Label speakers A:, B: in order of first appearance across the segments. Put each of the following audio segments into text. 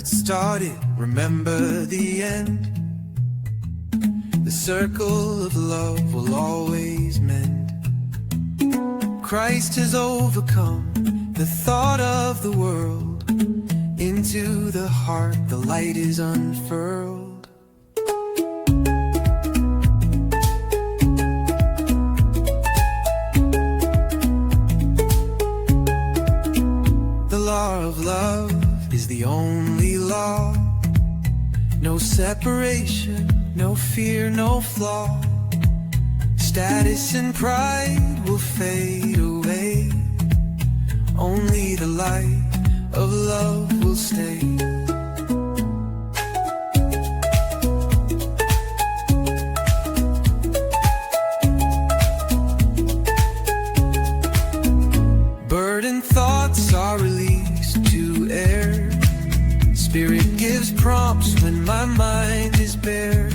A: started, remember the end. The circle of love will always mend. Christ has overcome the thought of the world. Into the heart the light is unfurled. The law of love is the only law. No separation, no fear, no flaw. Status and pride will fade away. Only the light of love will stay. Burdened thoughts are released to air. Spirit gives prompts when my mind is bare.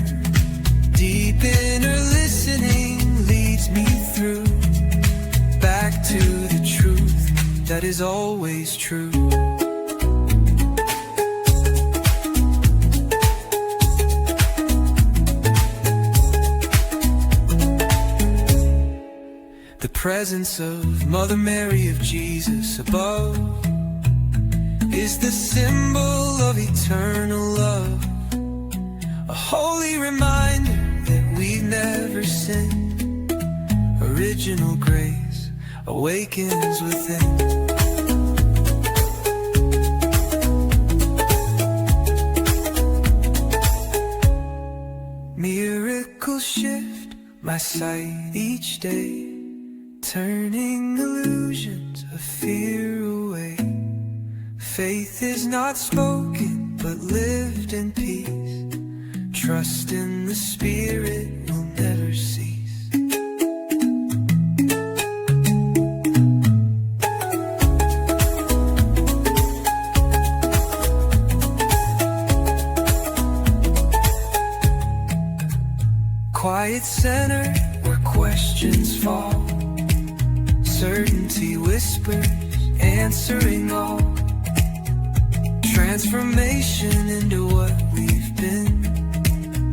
A: Deep inner listening leads me through, back to the truth that is always true. The presence of Mother Mary of Jesus above is the symbol of eternal love. A holy reminder that we've never sinned. Original grace awakens within. Miracles shift my sight each day, turning illusions of fear away. Faith is not spoken, but lived in peace. Trust in the Spirit will never cease. Quiet center where questions fall. Certainty whispers, answering all. Transformation into what we've been.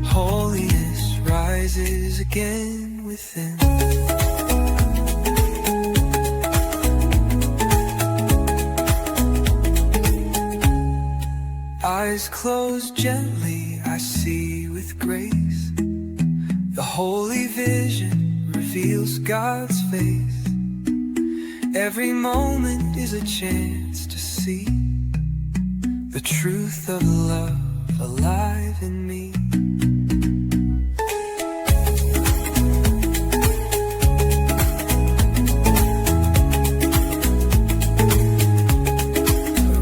A: Holiness rises again within. Eyes closed gently, I see with grace. The holy vision reveals God's face. Every moment is a chance to see the truth of love alive in me.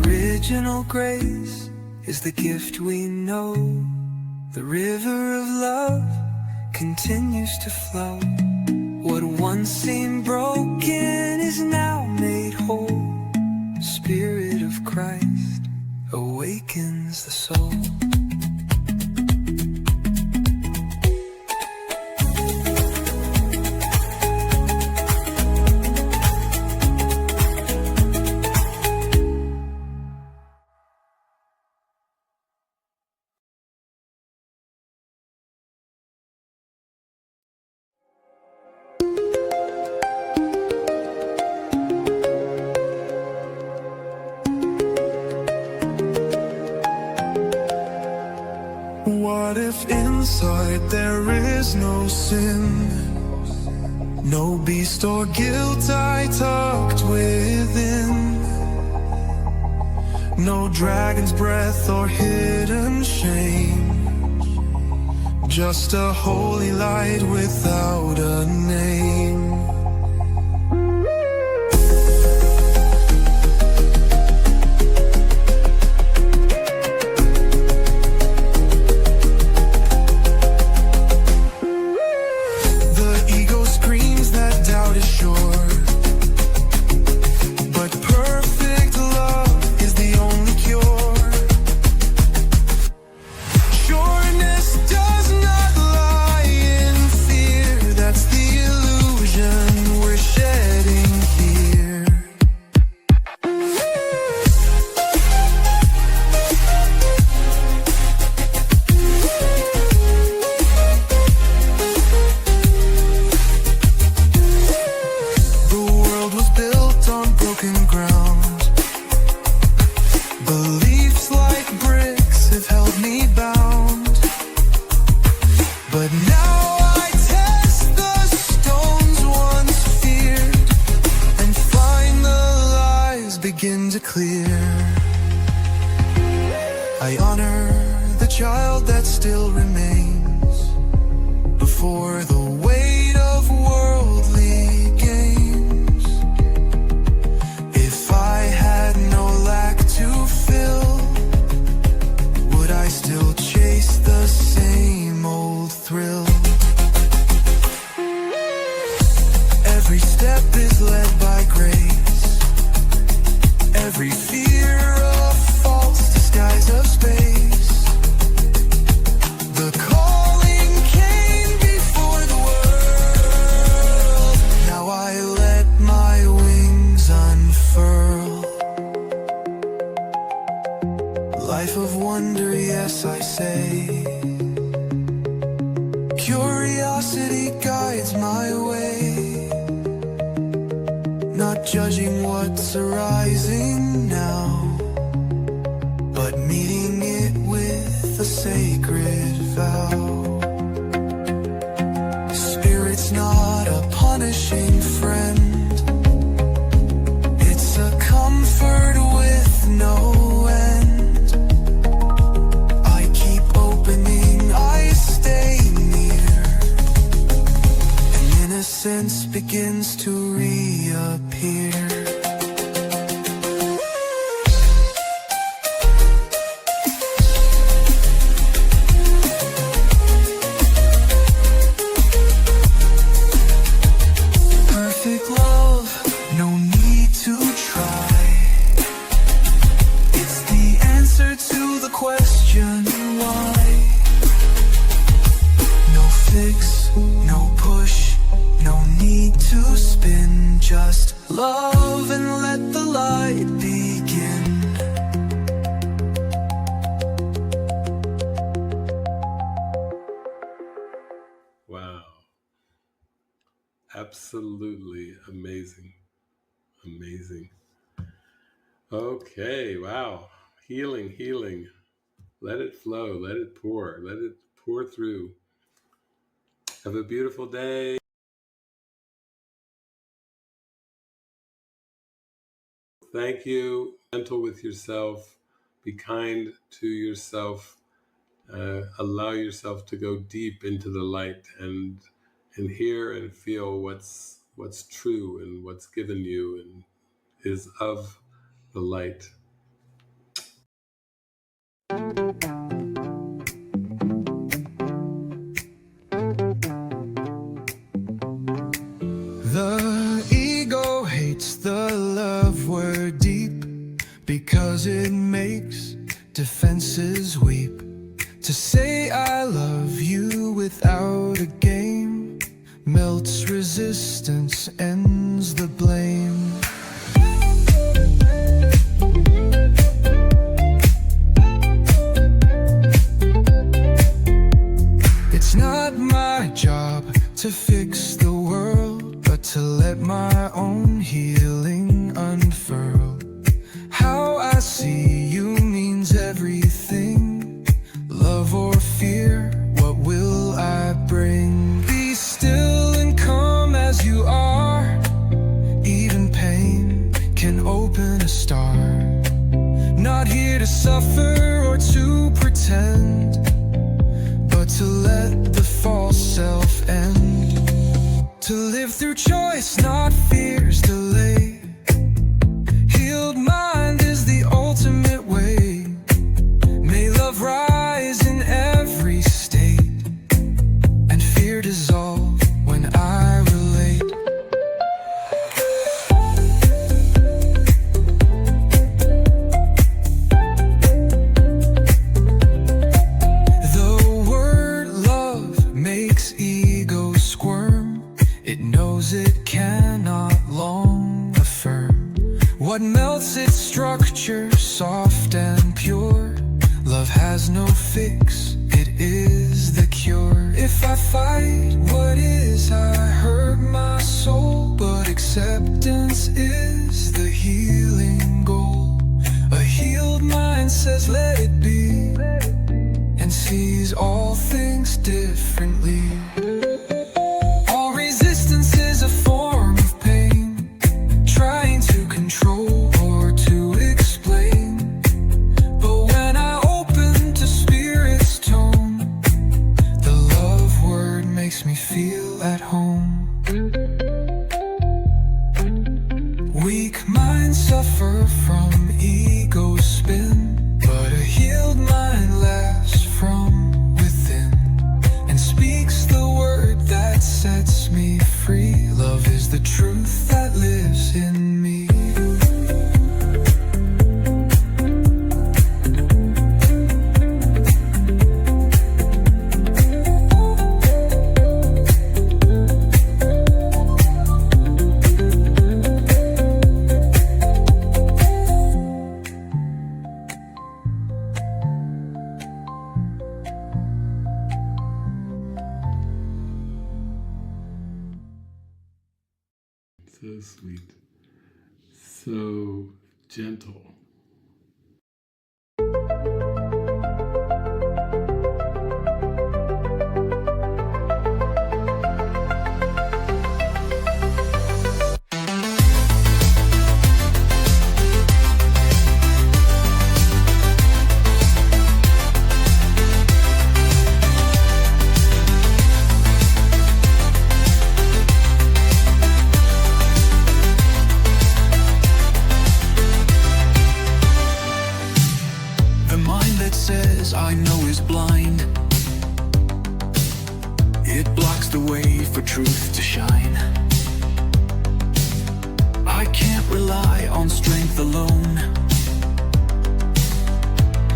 A: Original grace is the gift we know. The river of love continues to flow. What once seemed broken is now made whole. Spirit of Christ awakens the soul.
B: What if inside there is no sin, no beast or guilt I tucked within, no dragon's breath or hidden shame, just a holy light without a name. Sureness does not lie in fear. That's the illusion it clear. I honor the child that still remains before the weight of worldly gains. If I had no lack to fill, would I still chase the same old thrill? Every step is led by grace. Every fear of false disguise of space. The calling came before the world. Now I let my wings unfurl. Life of wonder, yes, I say. Curiosity guides my way. Not judging what's arising now, but meeting it with a sacred vow. Spirit's not a punishing friend, it's a comfort with no end. I keep opening, I stay near, and innocence begins to reappear. Perfect love, no need to try. It's the answer to the question why. No fix, no push, no need to spin. Just love and let the light begin.
C: Wow. Absolutely amazing. Amazing. Okay, wow. Healing, healing. Let it flow, let it pour through. Have a beautiful day. Thank you. Gentle with yourself. Be kind to yourself. Allow yourself to go deep into the light and hear and feel what's true and what's given you and is of the light.
B: The ego hates the love word deep because it makes defenses weep. To say I love you without a game melts resistance, ends the blame. It's not my job to fix the world, but to let my own healing unfurl. How I see you means everything. Love or fear, what will I bring? Be still and come as you are. Even pain can open a star. Not here to suffer or to pretend, but to let the false self end. To live through choice, not fear's delay. Healed mind is the ultimate way. May love rise in every state, and fear dissolve when I relate. The word love makes ego squirm. It knows it cannot long affirm. What melts its structure, soft and pure. Love has no fix, it is the cure. If I fight what is, I hurt my soul. But acceptance is the healing goal. A healed mind says let it be, and sees all things differently. All resistance is a form of pain, trying to control or to feel at home. Weak minds suffer from ego spin, but a healed mind laughs from within and speaks the word that sets me free. Love is the truth that lives in me.
C: So sweet, so gentle.
B: I know is blind. It blocks the way for truth to shine. I can't rely on strength alone.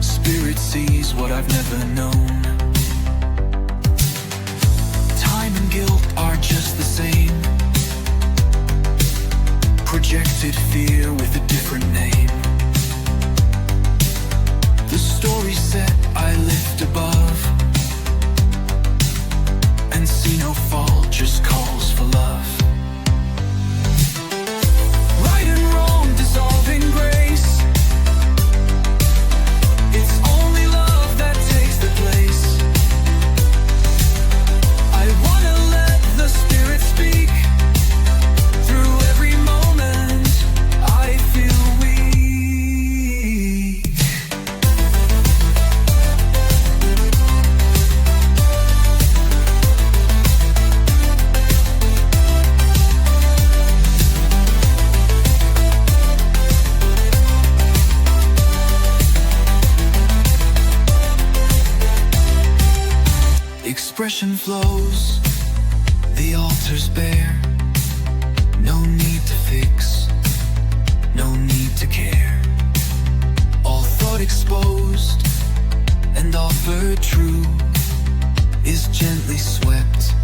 B: Spirit sees what I've never known. Time and guilt are just the same. Projected fear with a different name. The story set I lift above, and see no fall, just calls for love. Right and wrong dissolve in grace. It's only love that takes the place. I wanna let the Spirit speak. Through every moment I feel weak. Expression flows, the altar's bare. No need to fix, no need to care. All thought exposed and offered true is gently swept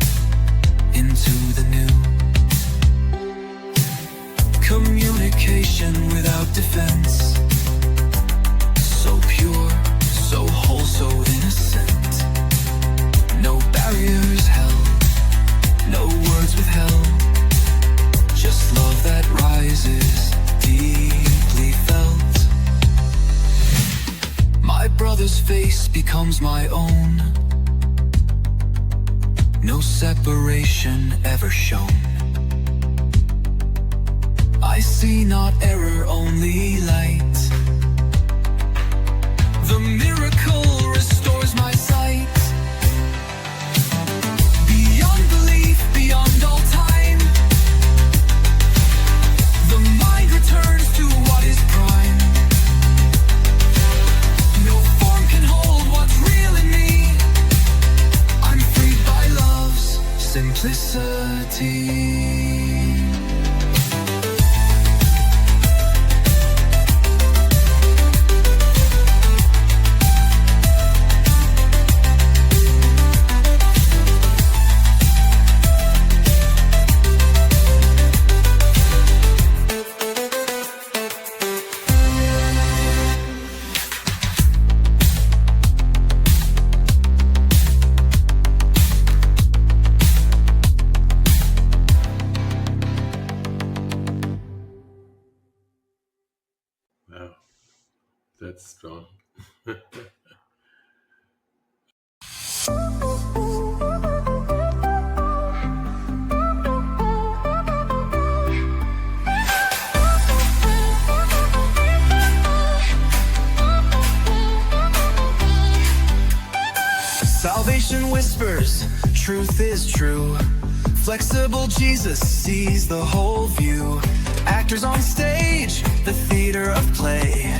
B: into the new. Communication without defense, so pure, so whole, so innocent. No barriers held, no words withheld, just love that rises, deeply felt. My brother's face becomes my own. No separation ever shown. I see not error, only light. The miracle restores my sight. Beyond belief, beyond all time, the mind returns to what is prime. No form can hold what's real in me. I'm freed by love's simplicity.
C: Wow, that's strong.
B: Salvation whispers, truth is true.
A: Flexible Jesus sees the whole view. Actors on stage, the theater of play.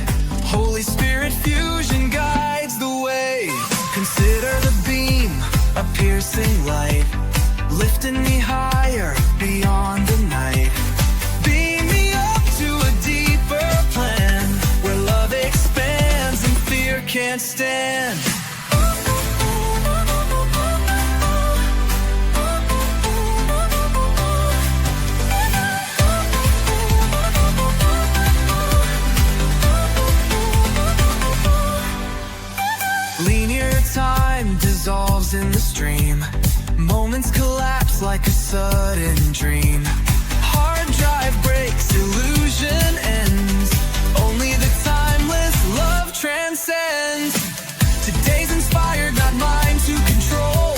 A: Holy Spirit fusion guides the way. Consider the beam, a piercing light, lifting me higher beyond the night. Beam me up to a deeper plan, where love expands and fear can't stand. Linear time dissolves in the stream. Moments collapse like a sudden dream. Hard drive breaks, illusion ends. Only the timeless love transcends. Today's inspired, not mine to control.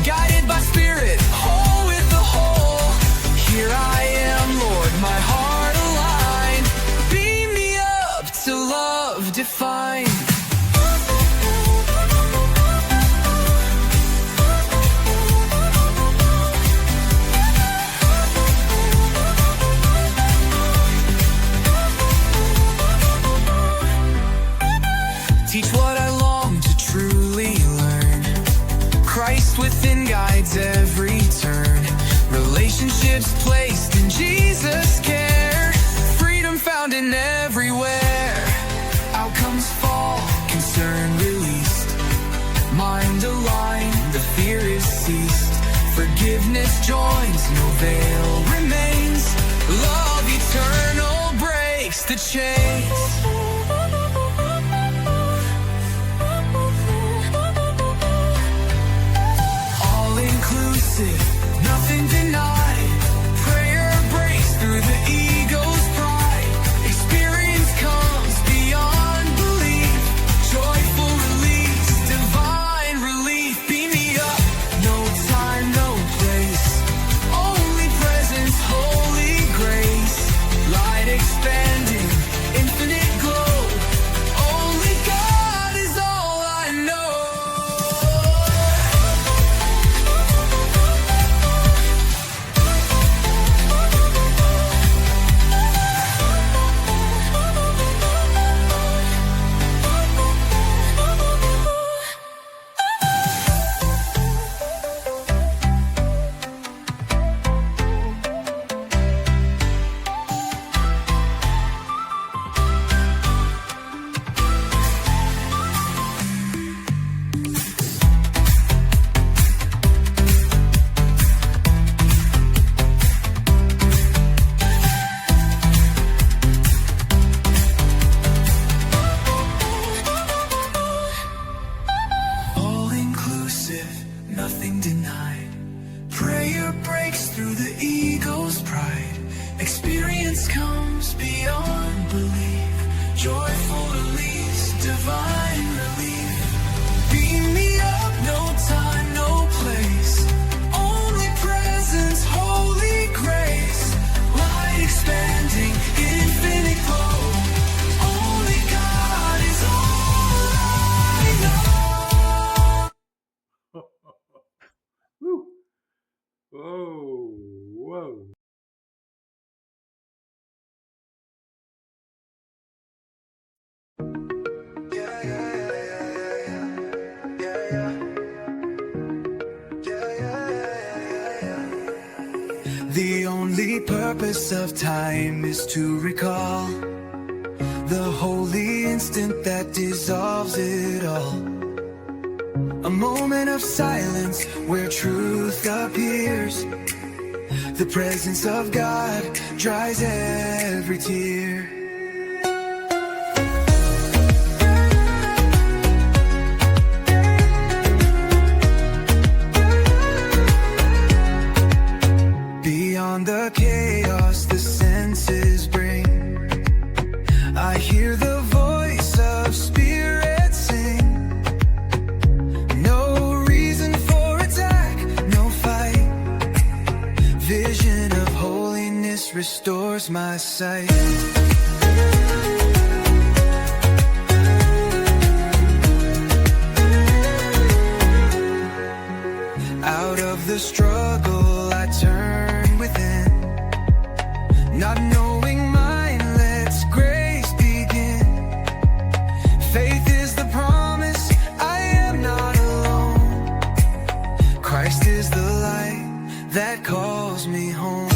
A: Guided by spirit, whole with the whole. Here I am, Lord, my heart aligned. Beam me up to love defined. Teach what I long to truly learn. Christ within guides every turn. Relationships placed in Jesus' care. Freedom found in everywhere. Outcomes fall, concern released. Mind aligned, the fear is ceased. Forgiveness joins, no veil remains. Love eternal breaks the chains. Nothing denied. Prayer breaks through the ego's pride. Experience comes beyond belief. Joyful release, divine relief. Beam me up, no time, no place. Only presence, holy grace. Light expanding, infinite glow. Only God is all I know. Nothing denied. Prayer breaks through the ego's pride. Experience comes beyond belief. Joyful release, divine relief. Beam me up, no time, no place. Only presence, holy grace. Light expanding, infinite glow. Only God is all I know.
C: Woo. Whoa, whoa.
A: The only purpose of time is to recall the holy instant that dissolves it all. A moment of silence where truth appears. The presence of God dries every tear. Beyond the chaos the senses bring, I hear the voice of spirit sing. No reason for attack, no fight. Vision of holiness restores my sight. Out of the struggle I
B: turn within. Not knowing mine, let's grace begin. Faith is the promise, I am not alone. Christ is the light that calls me home.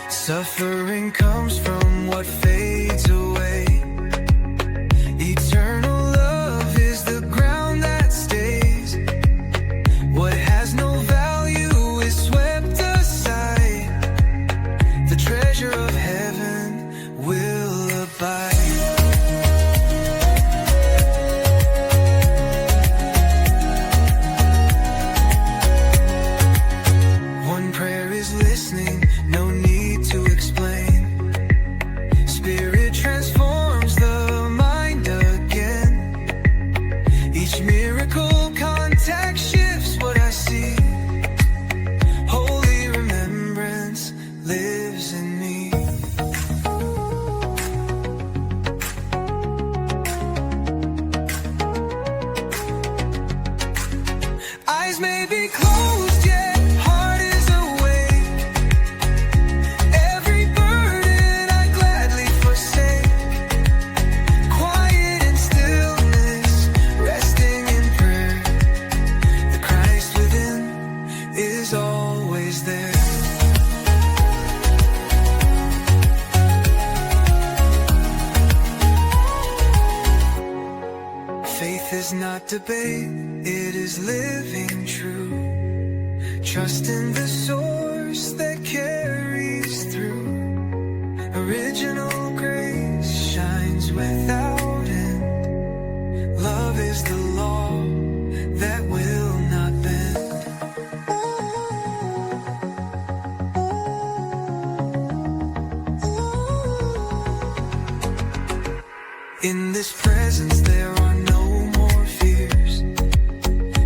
B: Suffering comes from what fades away. Eternal love is the ground that stays. What has no value is swept aside. The treasure of heaven will abide. One prayer is listening, no need to explain. Spirit transforms the mind again. Each miracle contact shifts what I see. Holy remembrance lives in me. Eyes may be closed, yet heart is awake. Every burden I gladly forsake. Quiet and stillness, resting in prayer. The Christ within is always there. Faith is not debate, it is living true. Trust in the source that carries through. Original grace shines without end. Love is the law that will not bend. In this presence there are no more fears.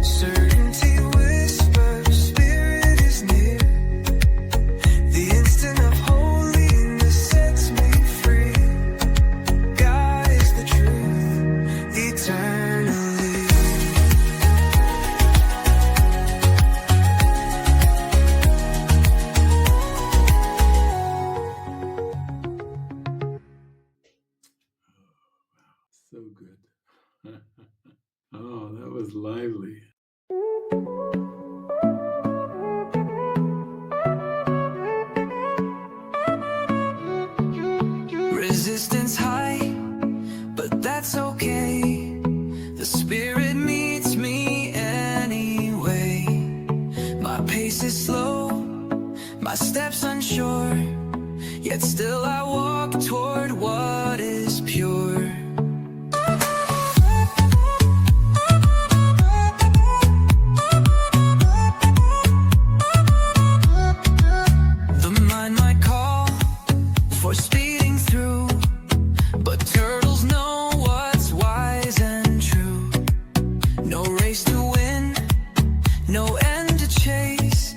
B: Certainty whispers, Spirit is near. The instant of holiness sets me free. God is the truth, eternally.
C: So good. Oh, that was lively.
B: Resistance high, but that's okay. The Spirit meets me anyway. My pace is slow, my steps unsure, yet still I walk toward what is pure. The mind might call for speeding through, but turtles know what's wise and true. No race to win, no end to chase,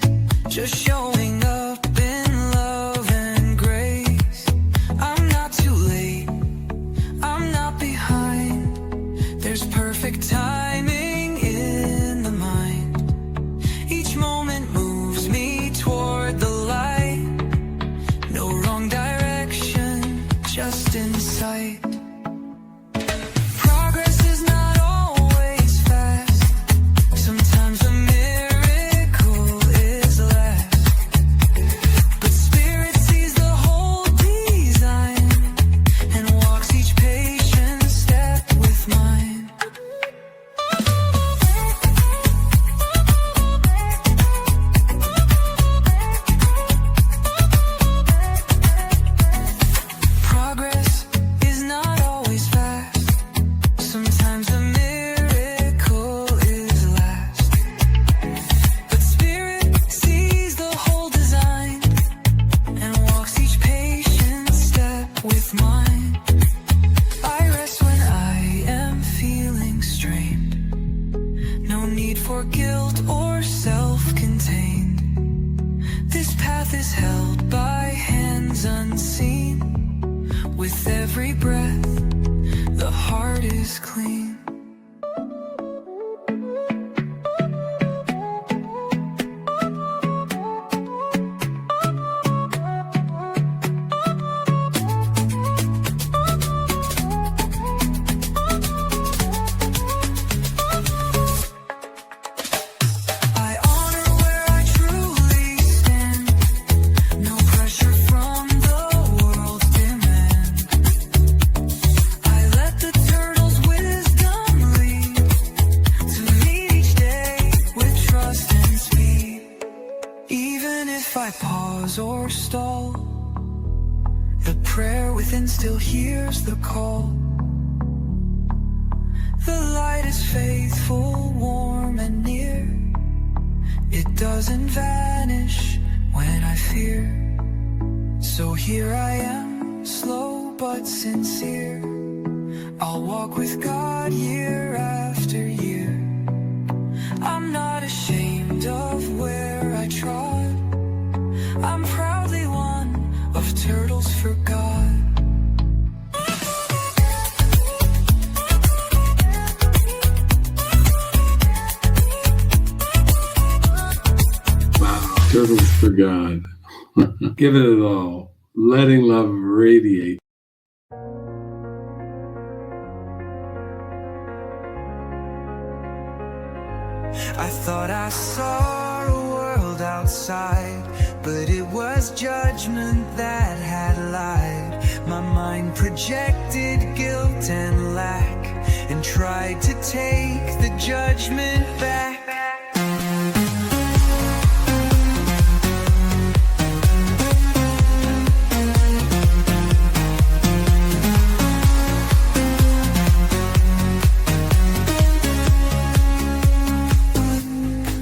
B: just showing up in love and grace. I'm not too late, I'm not behind. There's perfect timing in the mind. Each moment moves me toward the light. No wrong direction, just in sight. Progress is not always fast. Sometimes a miracle is last. But Spirit sees the whole design and walks each patient step with mine. Progress is not always fast. Sometimes a miracle is last. But Spirit sees the whole design and walks each patient step with mine. I rest when I am feeling strained. No need for guilt or self-contained. This path is held by hands unseen. With every breath, the heart
A: heart is clean. I honor where I truly stand. No pressure from the world's demand. I let the turtle's wisdom lead to meet each day with trust and speed. Even if I pause or stall, the prayer within still hears the call. The light is faithful, warm and near. It doesn't vanish when I fear. So here I am, slow but sincere. I'll walk with God year after year. I'm not ashamed of where I trod. I'm proudly one of turtles for God.
C: Turtles for God. Giving it all. Letting love radiate.
A: I thought I saw a world outside, but it was judgment that had lied. My mind projected guilt and lack, and tried to take the judgment back.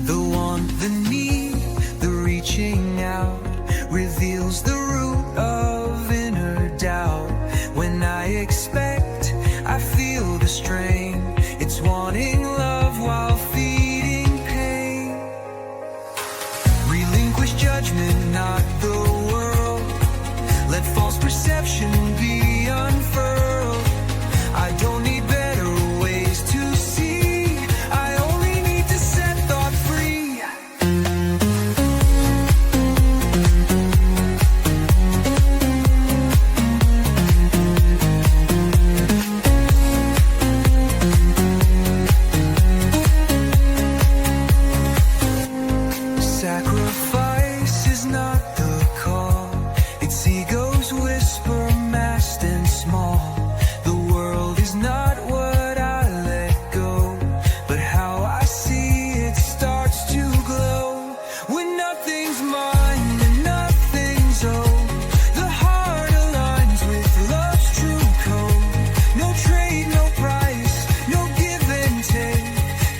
A: The want, the need, the reaching out reveals the root of inner doubt. When I expect, I feel the strain. It's wanting love while feeding pain. Relinquish judgment, not the world. Let false perception be unfurled. I don't need better ways to see. I only need to set thought free. Sacrifice is not the call. It's ego's whisper, masked and small. The world is not what I let go, but how I see it starts to glow. When nothing's mine and nothing's owed, the heart aligns with love's true code. No trade, no price, no give and take.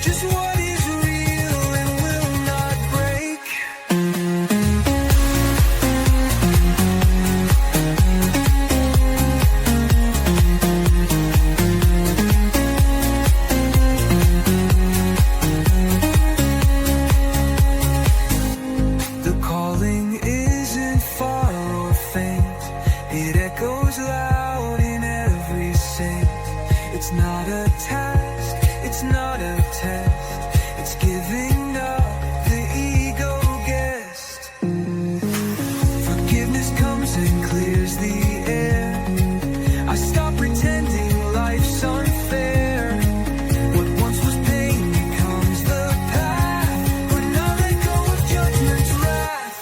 A: Just what is real and will not break. The calling isn't far or faint. It echoes loud in every saint. It's not a task, it's not a test. It's giving up the ego guest. Forgiveness comes and clears the air. I stop pretending life's unfair. What once was pain becomes the path. When I let go of judgment's wrath.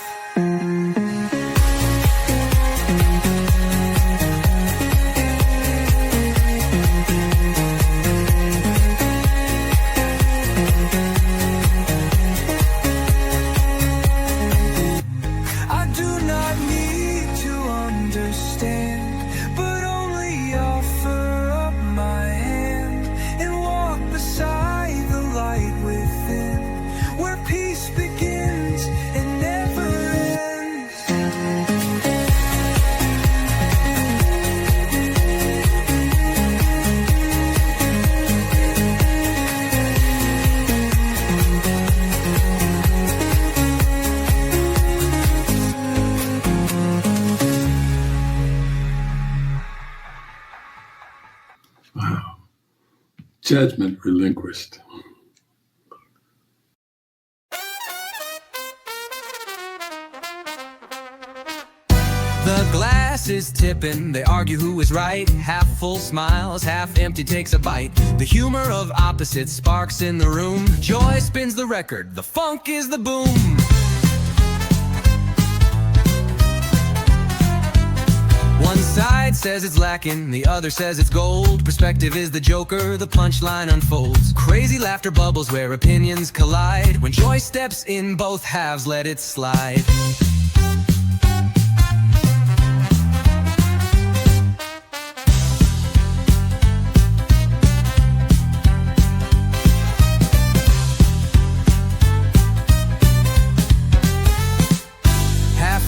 C: Judgment relinquished.
A: The glass is tipping, they argue who is right. Half full smiles, half empty takes a bite. The humor of opposites sparks in the room. Joy spins the record, the funk is the boom. One side says it's lacking, the other says it's gold. Perspective is the joker, the punchline unfolds. Crazy laughter bubbles where opinions collide. When joy steps in, both halves let it slide.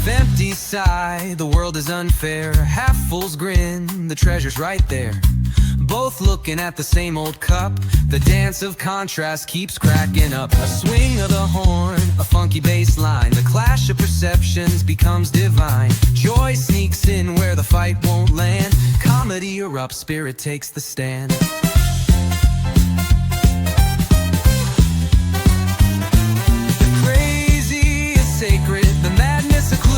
A: Empty sigh, the world is unfair. Half full's grin, the treasure's right there. Both looking at the same old cup. The dance of contrast keeps cracking up. A swing of the horn, a funky bass line. The clash of perceptions becomes divine. Joy sneaks in where the fight won't land. Comedy erupts, spirit takes the stand. The crazy is sacred, the madness a clue.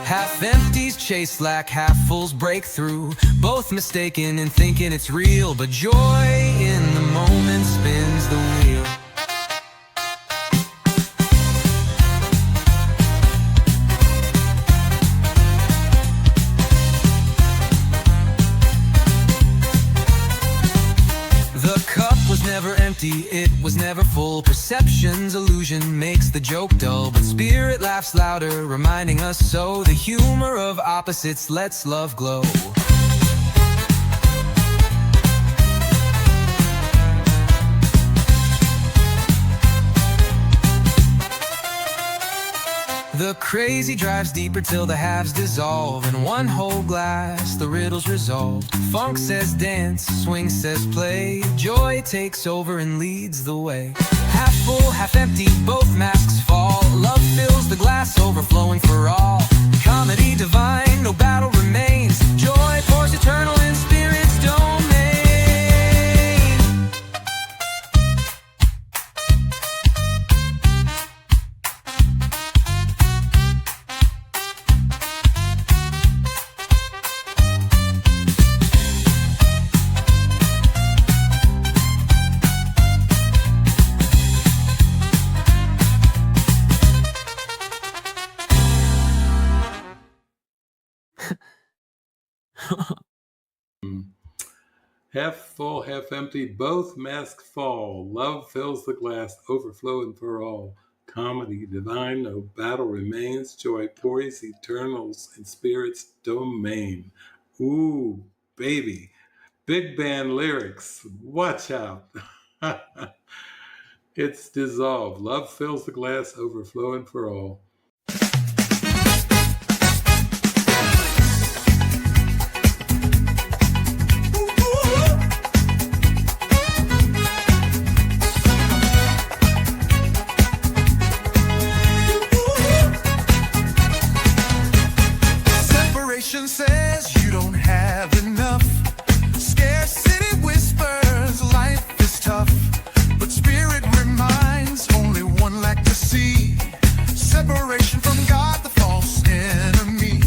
A: Half empties chase slack, half fulls break through. Both mistaken and thinking it's real, but joy in the moment spins the wheel. The cup was never empty, it was never full. Perception's illusion makes the joke dull, but spirit laughs louder, reminding us so. The humor of opposites lets love glow. The crazy drives deeper till the halves dissolve. In one whole glass, the riddle's resolved. Funk says dance, swing says play. Joy takes over and leads the way. Half full, half empty, both masks fall. Love fills the glass, overflowing for all. Comedy divine, no battle remains. Joy pours eternal in spirit's domain.
C: Half full, half empty, both masks fall. Love fills the glass, overflowing for all. Comedy divine, no battle remains. Joy pours eternals in spirit's domain. Ooh, baby. Big band lyrics. Watch out. It's dissolved. Love fills the glass, overflowing for all.
B: Says you don't have enough. Scarcity whispers life is tough, but spirit reminds only one lack to see. Separation from God, the false enemy.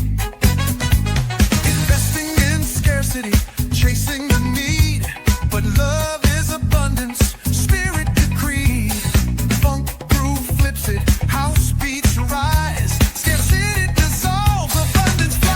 B: Investing in scarcity, chasing the need, but love is abundance, spirit decree. Funk groove flips it, house beats rise. Scarcity dissolves, abundance flies.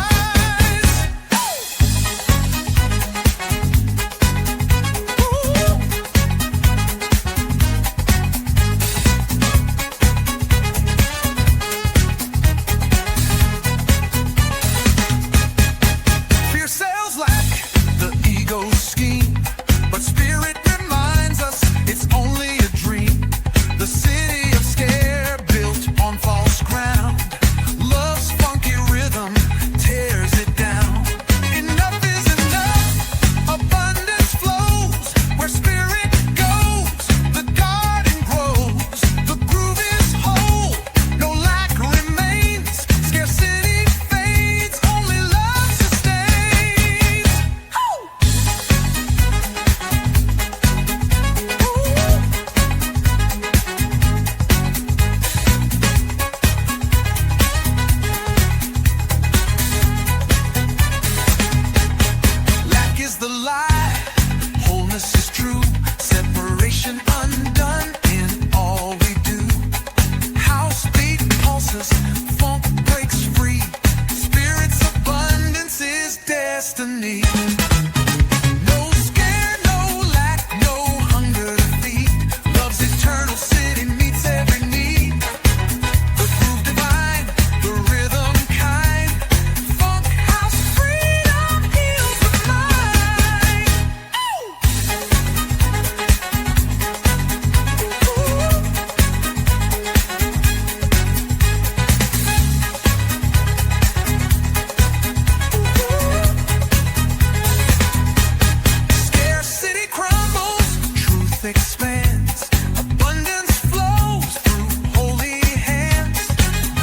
A: expands. Abundance flows through holy hands.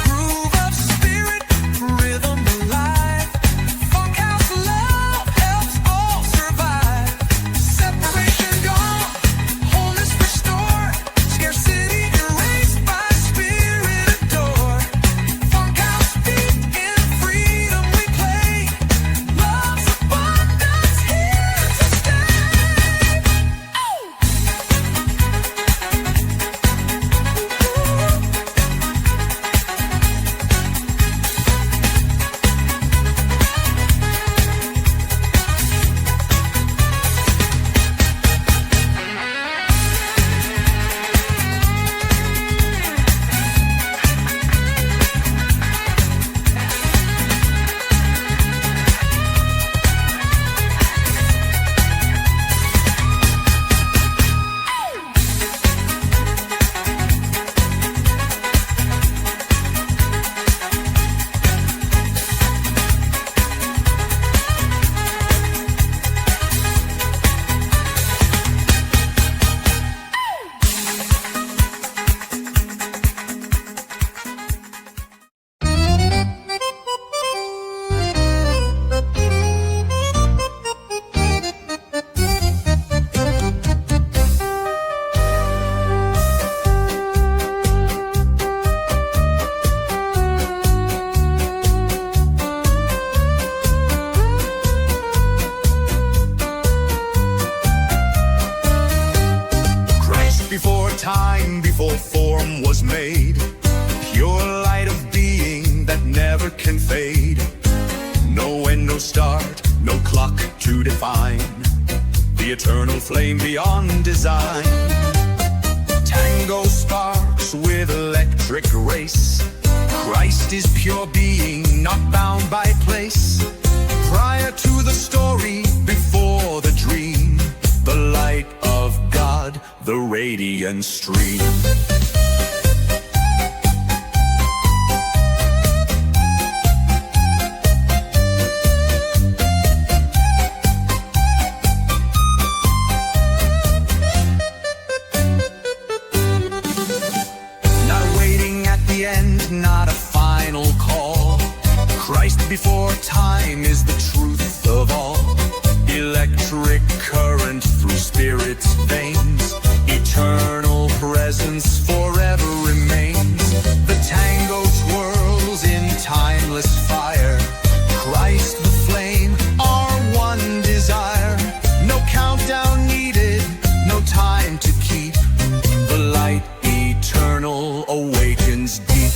A: Groove of spirit, rhythm alive. Funk house love helps all survive. Separation gone, wholeness restored. Scarcity erased by spirit adored. Funk house deep in freedom we play. Love's abundance here to stay.
D: Christ before time, before form was made, pure light of being that never can fade. No end, no start, no clock to define, the eternal flame beyond design. Tango sparks with electric race. Christ is pure being, not bound by place. Prior to the story, before the dream, the light of God, the radiant stream. Not waiting at the end, not a final call. Christ before time is the truth of all. Electric current through spirit's veins. Eternal presence forever remains. The tango twirls in timeless fire. Christ the flame, our one desire. No countdown needed, no time to keep. The light eternal awakens deep.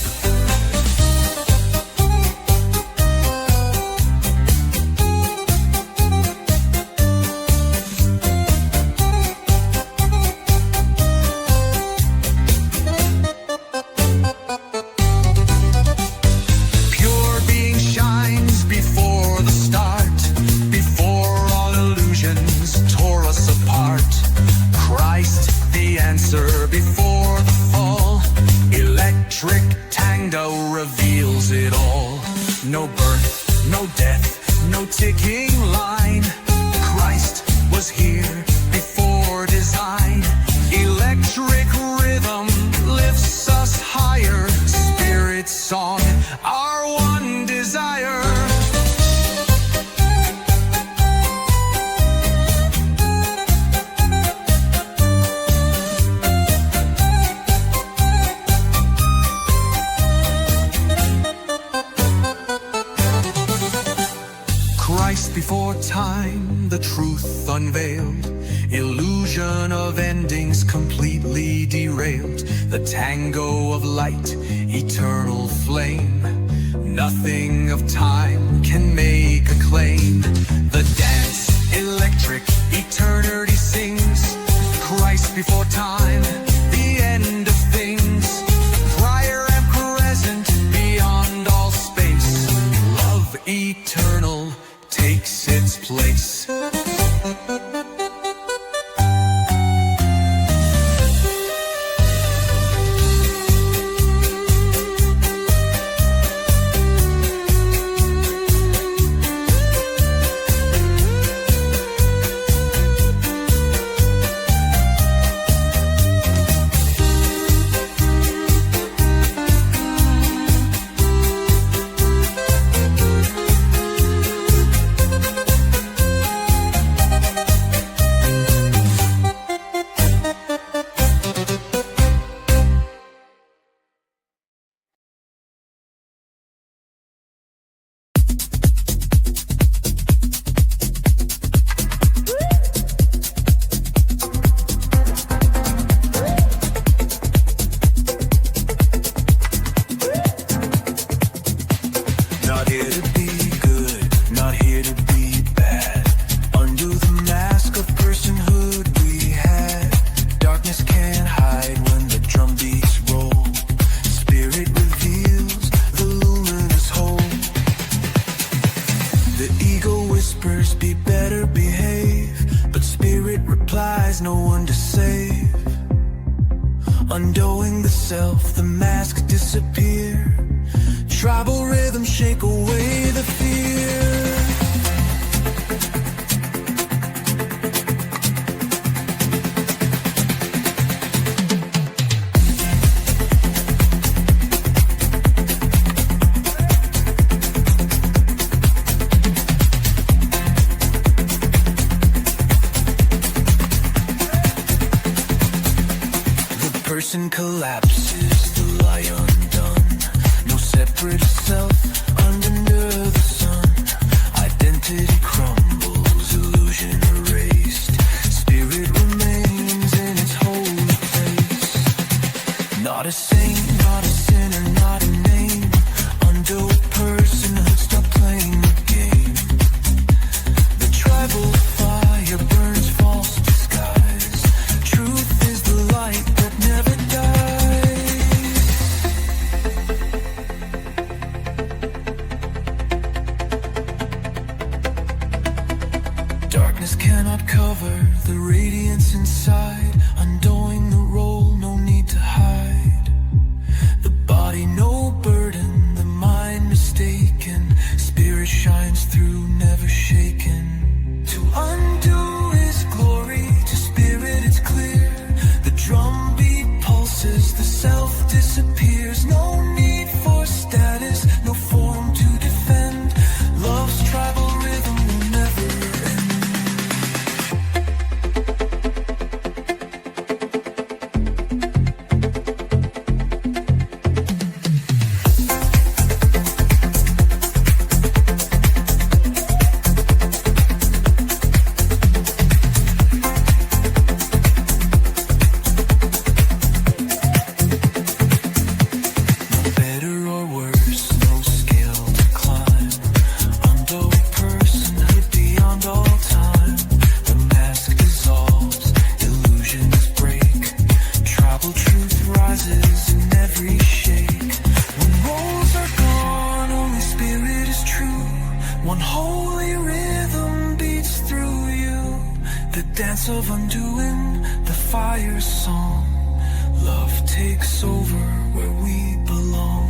D: Pure being shines before the start, before all illusions tore us apart. Christ the answer before the fall. Electric tango reveals it all. No birth, no death, no ticking line. Christ was here before design. Electric rhythm lifts us higher. Spirit song, our one desire. Christ before time, the truth unveiled. Illusion of endings completely derailed. The tango of light, eternal flame. Nothing of time can make a claim. The dance, electric, eternity sings. Christ before time, the end of things. Prior and present, beyond all space. Love eternal takes its place.
A: there's no one to save. Undoing the self, the mask disappear. Tribal rhythm shake away the fear. Person collapses, the lie undone. No separate self under the sun. Identity crumbles, illusion erased. Spirit remains in its holy place. Not a saint, not a sinner, not a name. Undo personhood, stop playing the game. The tribal fire burns false disguise. Truth is the light that never cannot cover the radiance inside. Undoing the role, no need to hide. The body, no burden, the mind mistaken. Spirit shines through, never shaken. To undo is glory, to spirit it's clear. The drum beat pulses, the self disappears. No need for status, no form to defend. Love's tribal rhythm will never end. Dance of undoing, the fire song. Love takes over where we belong.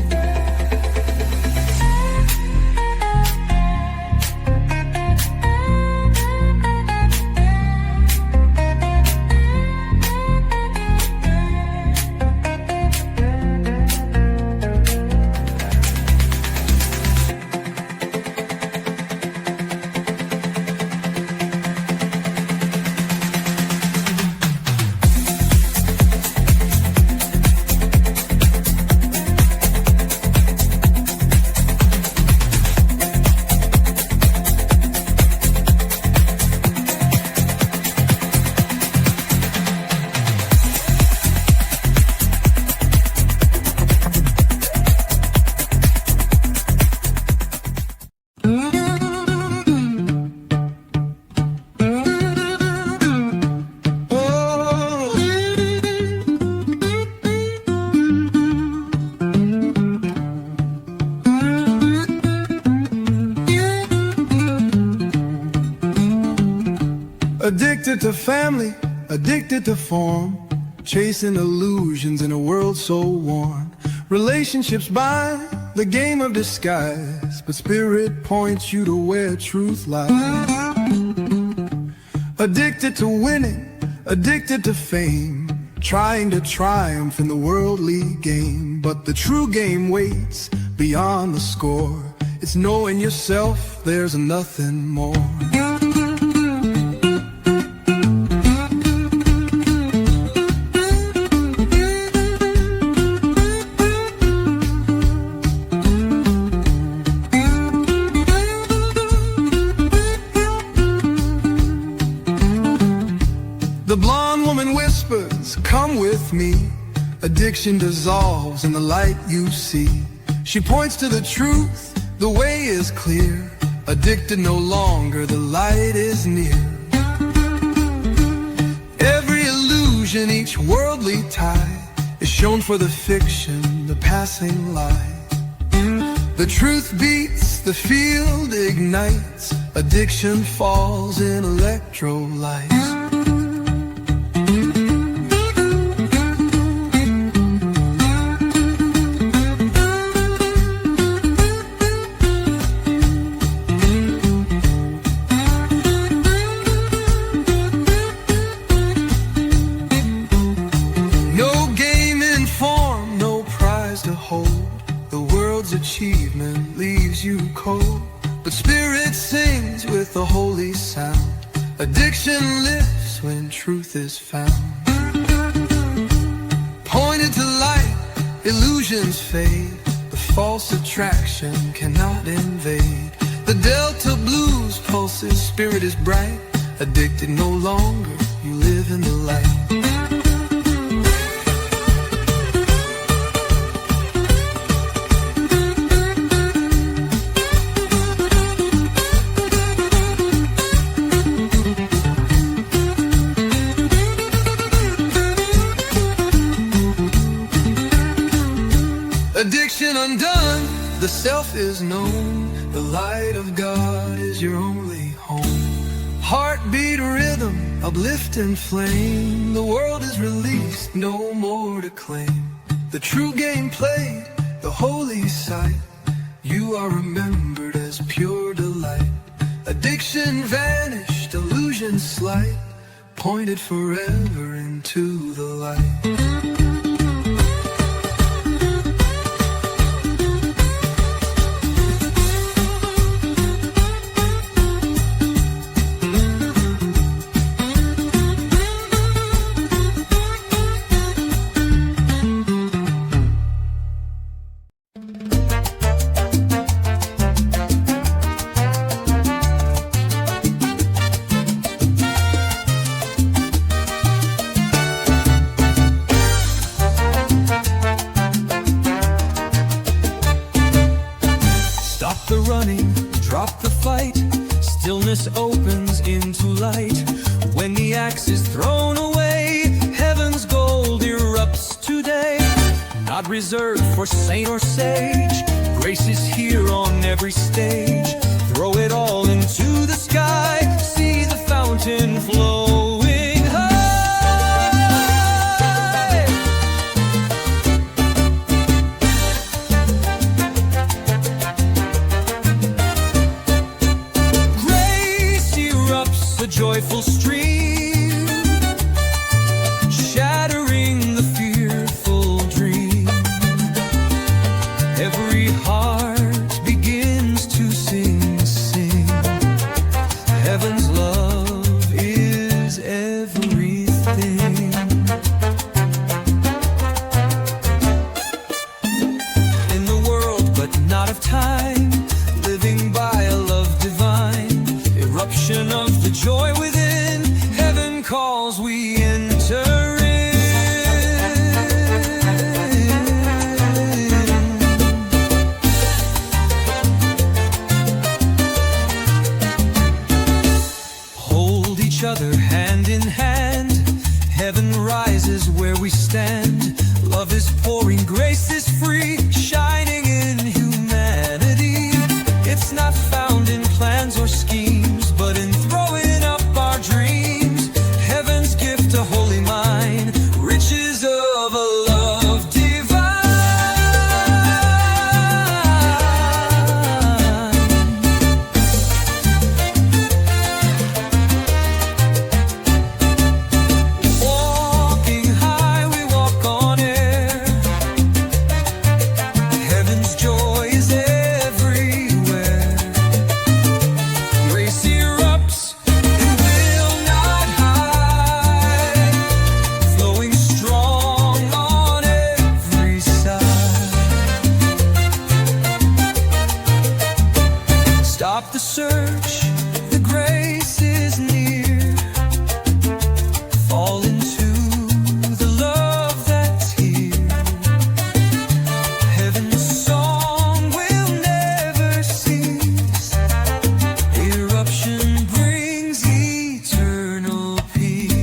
A: Addicted to family, addicted to form, chasing illusions in a world so worn. Relationships bind, the game of disguise, but spirit points you to where truth lies. Addicted to winning, addicted to fame, trying to triumph in the worldly game. But the true game waits beyond the score. It's knowing yourself, there's nothing more. The blonde woman whispers, come with me. Addiction dissolves in the light you see. She points to the truth, the way is clear. Addicted no longer, the light is near. Every illusion, each worldly tie is shown for the fiction, the passing lie. The truth beats, the field ignites. Addiction falls in electrolytes.
B: cold, but spirit sings with a holy sound. Addiction lifts when truth is found. Pointed to light, illusions fade. The false attraction cannot invade. The Delta blues pulses, spirit is bright. Addicted no longer, you live in the light. Addiction undone, the self is known. The light of God is your only home. Heartbeat rhythm, uplift and flame. The world is released, no more to claim. The true game played, the holy sight. You are remembered as pure delight. Addiction vanished, illusion slight. Pointed forever into the light.
A: Drop the fight, stillness opens into light. When the axe is thrown away, heaven's gold erupts today. Not reserved for saint or sage, grace is here on every stage. Throw it all into the sky, see the fountain flowing high. A joyful stream, shattering the fearful dream. Every heart begins to sing, sing. Heaven's love is everything. In the world, but not of time, living by a love divine. Eruption of the joy within, heaven calls, we enter in. Hold each other hand in hand, heaven rises where we stand. Love is pouring, grace is free, shining in humanity. It's not found in plans or schemes, but in throwing up our dreams. Heaven's gift, a holy mind, riches of a love divine. Walking high, we walk on air. Heaven's joy is everywhere. Grace erupts and will not hide, flowing strong on every side. Stop the search, the grace is near. Fall into the love that's here. Heaven's song will never cease. Eruption brings eternal peace.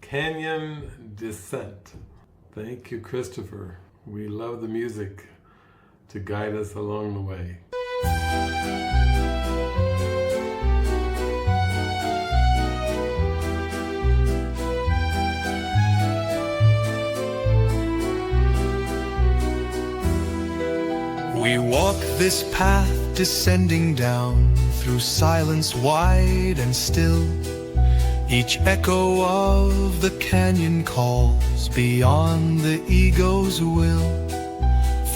C: Canyon Descent. Thank you, Christopher. We love the music to guide us along the way.
B: We walk this path descending down through silence wide and still. Each echo of the canyon calls beyond the ego's will.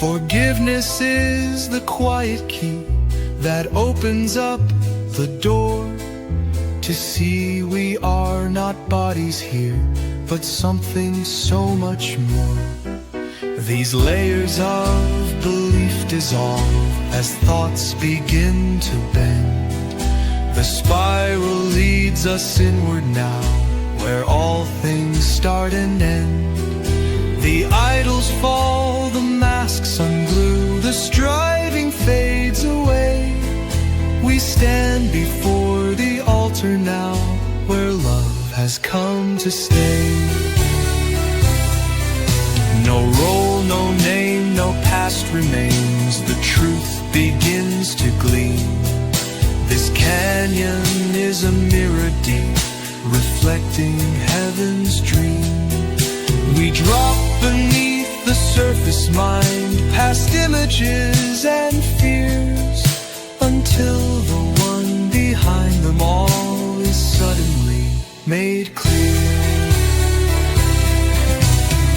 B: Forgiveness is the quiet key that opens up the door to see we are not bodies here, but something so much more. These layers of belief dissolve as thoughts begin to bend. The spiral leads us inward now, where all things start and end. The idols fall, the masks unglue, the striving fades away. We stand before the altar now, where love has come to stay. No role, no name, no past remains. The truth begins to gleam. This canyon is a mirror deep, reflecting heaven's dream. We drop beneath the surface mind, past images and fears, until the one behind them all is suddenly made clear.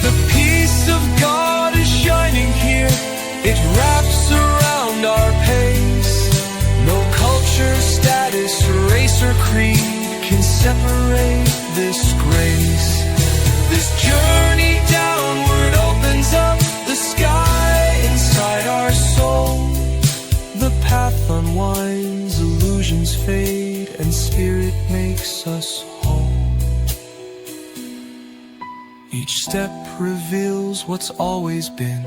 B: The peace of God is shining here. It wraps around our pace. No culture, status, race or creed can separate this grace. This journey downward opens up the sky inside our soul. The path unwinds, illusions fade, and spirit makes us whole. Each step reveals what's always been,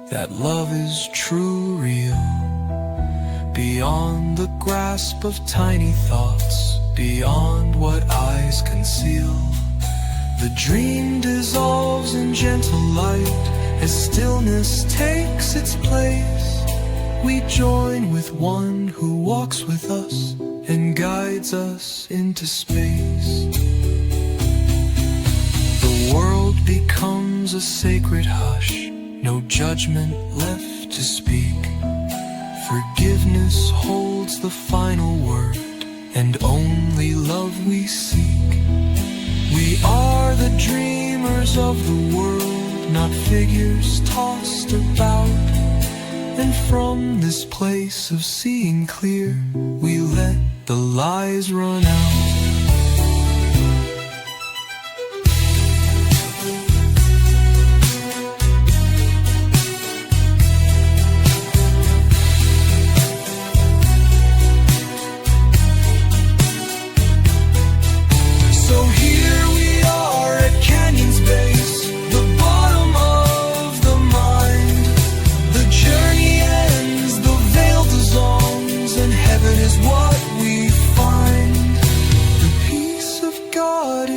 B: that love is true, real. Beyond the grasp of tiny thoughts, beyond what eyes conceal. The dream dissolves in gentle light as stillness takes its place. We join with one who walks with us and guides us into space. The world becomes a sacred hush, no judgment left to speak. Forgiveness holds the final word, and only love we seek. We are the dreamers of the world, not figures tossed about. And from this place of seeing clear, we let the lies run out.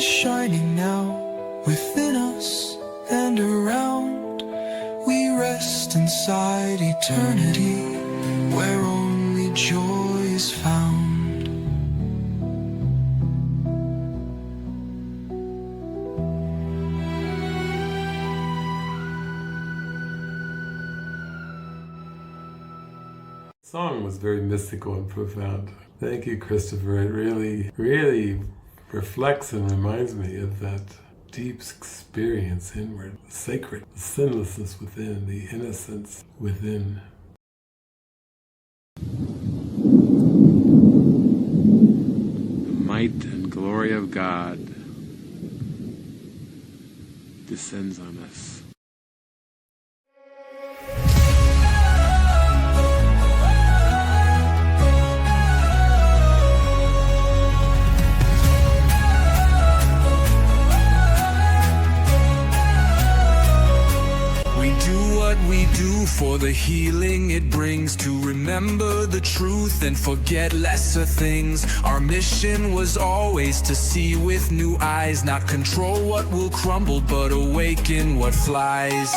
B: Shining now within us and around. We rest inside eternity, where only joy is found.
C: The song was very mystical and profound. Thank you, Christopher. It really reflects and reminds me of that deep experience inward, the sacred, the sinlessness within, the innocence within. The might and glory of God descends on us.
D: We do for the healing it brings, to remember the truth and forget lesser things. Our mission was always to see with new eyes, not control what will crumble, but awaken what flies.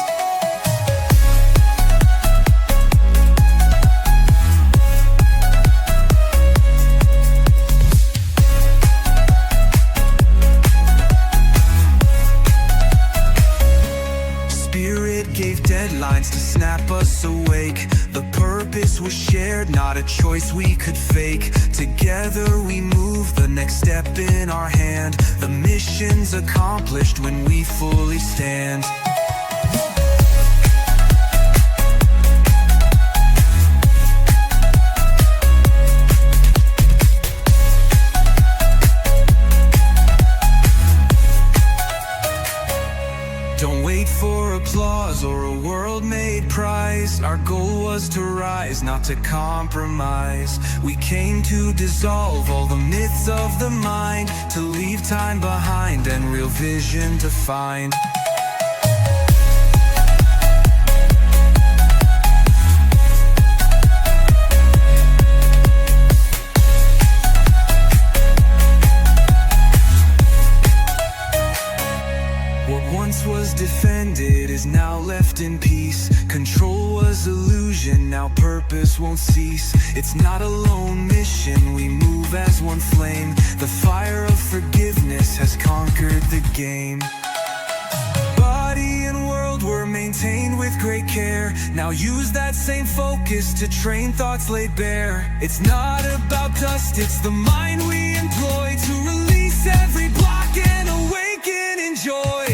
D: lines to snap us awake. The purpose was shared, not a choice we could fake. Together we move, the next step in our hand. The mission's accomplished when we fully stand. Don't wait for applause or a world-made prize. Our goal was to rise, not to compromise. We came to dissolve all the myths of the mind, to leave time behind and real vision to find. Was defended is now left in peace. Control was illusion, now purpose won't cease. It's not a lone mission, we move as one flame. The fire of forgiveness has conquered the game. Body and world were maintained with great care. Now use that same focus to train thoughts laid bare. It's not about dust, it's the mind we employ to release every block and awaken in joy.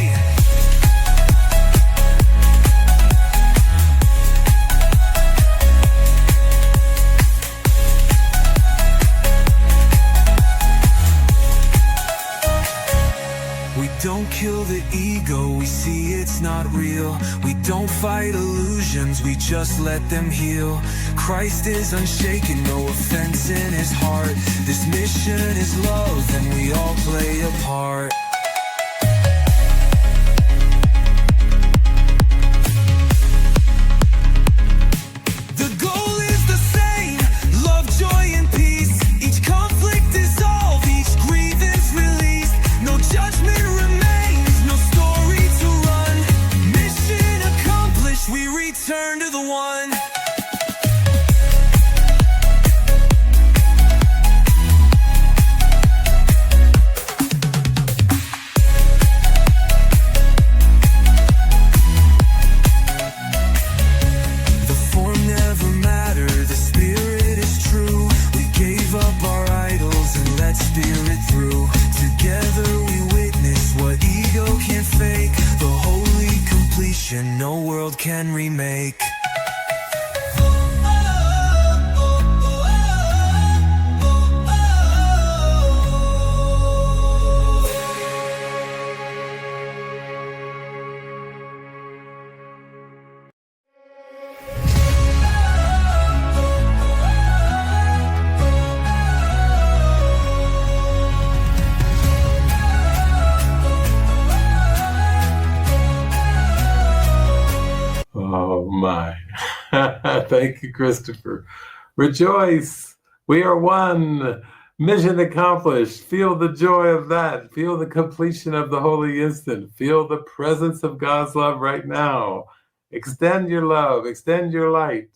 D: Don't kill the ego, we see it's not real. We don't fight illusions, we just let them heal. Christ is unshaken, no offense in his heart. This mission is love and we all play a part. The goal is the same, love, joy and peace. Each conflict dissolved, each grievance released. No judgment we return to the one. The form never mattered, the spirit is true. We gave up our idols and let spirit through. Together we witness what ego can't fake. The holy completion no world can remake.
C: Oh my. Thank you, Christopher. Rejoice. We are one. Mission accomplished. Feel the joy of that. Feel the completion of the holy instant. Feel the presence of God's love right now. Extend your love. Extend your light.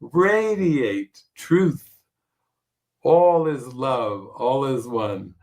C: Radiate truth. All is love. All is one.